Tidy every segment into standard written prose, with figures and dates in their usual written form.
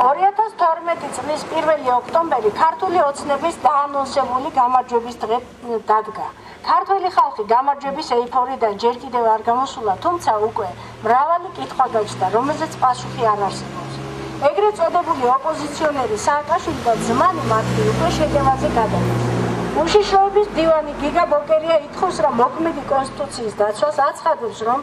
2012 წლის 1 ოქტომბერი ქართული ოცნების დაანონსებული გამარჯვების დღე დადგა. ქართველი ხალხი გამარჯვების ეიფორიიდან ჯერ კიდევ არ გამოსულა, თუმცა უკვე მრავალი კითხვა გაჩნდა, რომელზეც პასუხი არ არსებობს. ეგრეთ წოდებული ოპოზიციონერი სააკაშვილი და ძმანი მათი უკვე შეტევაზე გადადის. უშიშროების მდივანი გიგა ბოკერია ითხოვს, რომ მოქმედი კონსტიტუციის დაცვას აცხადებს, რომ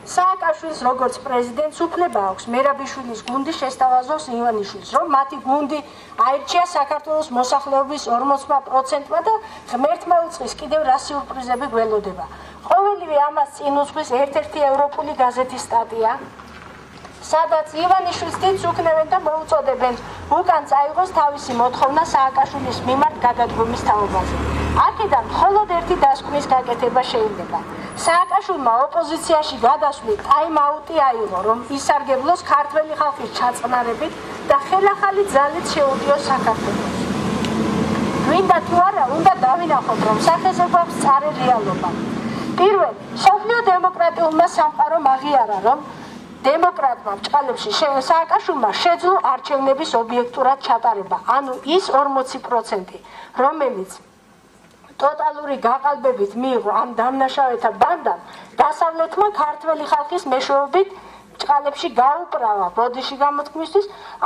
სააკაშვილის როგორც პრეზიდენტს უფლება აქვს მერაბიშვილის გუნდი შესთავაზოს ივანიშვილს, რომ მათი გუნდი აირჩია საქართველოს მოსახლეობის 40%-მა და ღმერთმა უწყის კიდევ რა სიურპრიზები გველოდება. ყოველივე ამას წინ უძღვის ერთ-ერთი ევროპული გაზეთის სტატია, სადაც ივანიშვილს დიდს უქნევენ და მოუწოდებენ უკან წაიღოს თავისი მოთხოვნა სააკაშვილის მიმართ გადადგომის თაობაზე. აქედან მხოლოდ ერთი დასკვნის გაკეთება შეიძლება. სააკაშვილმა ოპოზიციაში გადასვლით ტაიმ-აუტი აიღო, რომ ისარგებლოს ქართველი ხალხის ჩაწყნარებით და ხელახალი ძალით შეუდიოს საქართველოს. გვინდა თუ არა, უნდა დავინახოთ, რომ სახეზე გვაქვს წარე რეალობა. პირველი, მსოფლიო დემოკრატიულმა სამყარომ აღიარა, რომ დემოკრატმა ბჭყალებში სააკაშვილმა შეძლო არჩევნების ობიექტურად ჩატარება, ანუ ის 40%, რომელიც ტოტალური გაყალბებით მიიღო ამ დამნაშავეთა ბანდამ, დასავლეთმა ქართველი ხალხის მეშვეობით ბჭყალებში გაუპრავა ბოდიში გამოთქმისთვის,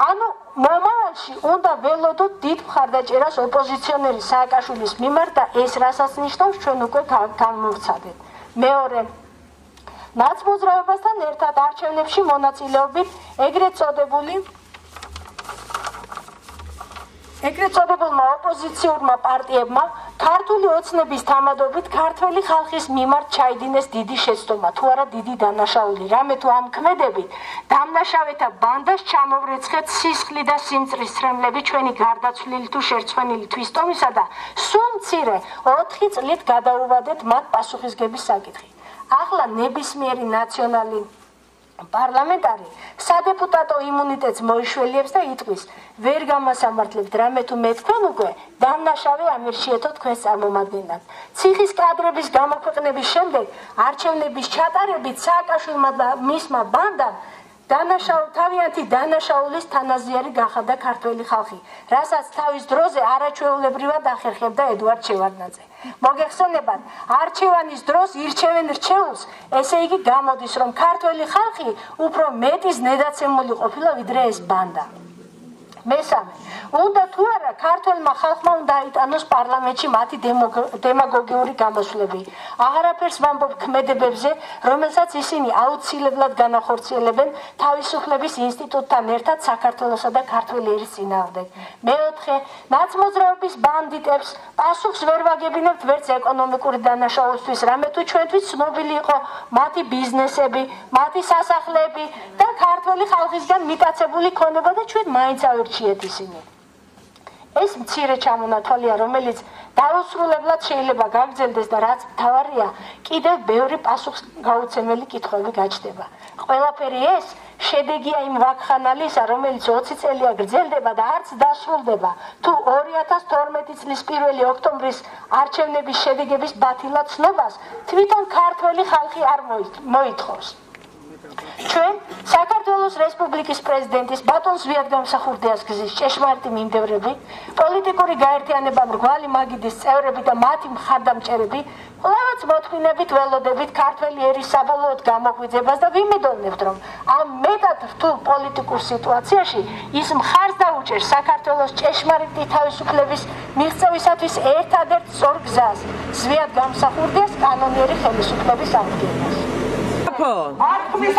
ანუ მომავალში უნდა ველოდოთ დიდ მხარდაჭერას ოპოზიციონერი სააკაშვილის მიმართ და ეს რასაც ნიშნავს, ჩვენ უკვე განმოვცადეთ. მეორე, ნაცმოძრაობასთან ერთად არჩევნებში მონაწილეობით ეგრეთ წოდებულმა ოპოზიციურმა პარტიებმა ქართული ოცნების თამადობით ქართველი ხალხის მიმართ ჩაიდინეს დიდი შეცდომა, თუ არა დიდი დანაშაული. რამე თუ ამ ქმედებით დამნაშავეთა ბანდას ჩამოვრეცხეთ სისხლი და სიმწრის ცრემლები ჩვენი გარდაცვლილი თუ შერცხვენილი თვისტომისა და სულ მცირე 4 წლით გადაუვადეთ მათ პასუხისგების საკითხი. ახლა ნებისმიერი ნაციონალი პარლამენტარი სადეპუტატო იმუნიტეტს მოიშველიებს და იტყვის, ვერ გამასამართლებთ, რამე თუ მე თქვენ უკვე დამნაშავე ამირშიეთო თქვენს წარმომადგენლად. ციხის კადრების გამოქვეყნების შემდეგ არჩევნების ჩატარებით სააკაშვილმა და მისმა ბანდამ თავიანთი დანაშაულის თანაზიარი გახადა ქართველი ხალხი, რასაც თავის დროზე არაჩვეულებრივად ახერხებდა ედუარდ შევარდნაძე. მოგეხსენებათ, არჩევანის დროს ირჩევენ რჩეულს, ესე იგი გამოდის, რომ ქართველი ხალხი უფრო მეტის ნედაცემული ყოფილა ვიდრე ეს ბანდა. მესამე, უნდა თუ არა ქართველმა ხალხმა უნდა აიტანოს პარლამენტში მათი დემაგოგიური გამოსვლები. აღარაფერს ვამბობ ქმედებებზე, რომელსაც ისინი აუცილებლად განახორციელებენ თავისუფლების ინსტიტუტთან ერთად საქართველოსა და ქართველი ერის წინააღმდეგ. მეოთხე, ნაცმოძრაობის ბანდიტებს პასუხს ვერ ვაგებინებთ ვერც ეკონომიკური დანაშაულისთვის, რამე თუ ჩვენთვის ცნობილი იყო მათი ბიზნესები, მათი სასახლეები და ქართველი ხალხისგან მიტაცებული ქონება და ჩვენ მაინც ავირჩიეთ ისინი. ეს მცირე ჩამონათვალია, რომელიც დაუსრულებლად შეიძლება გაგრძელდეს და რაც მთავარია, კიდევ ბევრი პასუხსგაუცემელი კითხვები გაჩნდება. ყველაფერი ეს შედეგია იმ ვაკხანალისა, რომელიც 20 წელია გრძელდება და არც დასრულდება, თუ 2012 წლის 1 ოქტომბრის არჩევნების შედეგების ბათილად ცნობას თვითონ ქართველი ხალხი არ მოითხოვს. ჩვენ საქართველოს რესპუბლიკის პრეზიდენტის ბატონ ზვიად გამსახურდიას გზის ჭეშმარიტი მიმდევრები, პოლიტიკური გაერთიანება მრგვალი მაგიდის წევრები და მათი მხარდამჭერები ყველაც მოთმინებით ველოდებით ქართველი ერის საბოლოოდ გამოღვიძებას და ვიმედოვნებთ, რომ ამ მეტად რთულ პოლიტიკურ სიტუაციაში ის მხარს დაუჭერს საქართველოს ჭეშმარიტი თავისუფლების მიღწევისათვის ერთადერთ სწორ გზას, ზვიად გამსახურდიას კანონიერი ხელისუფლების აღდგენას. Artmış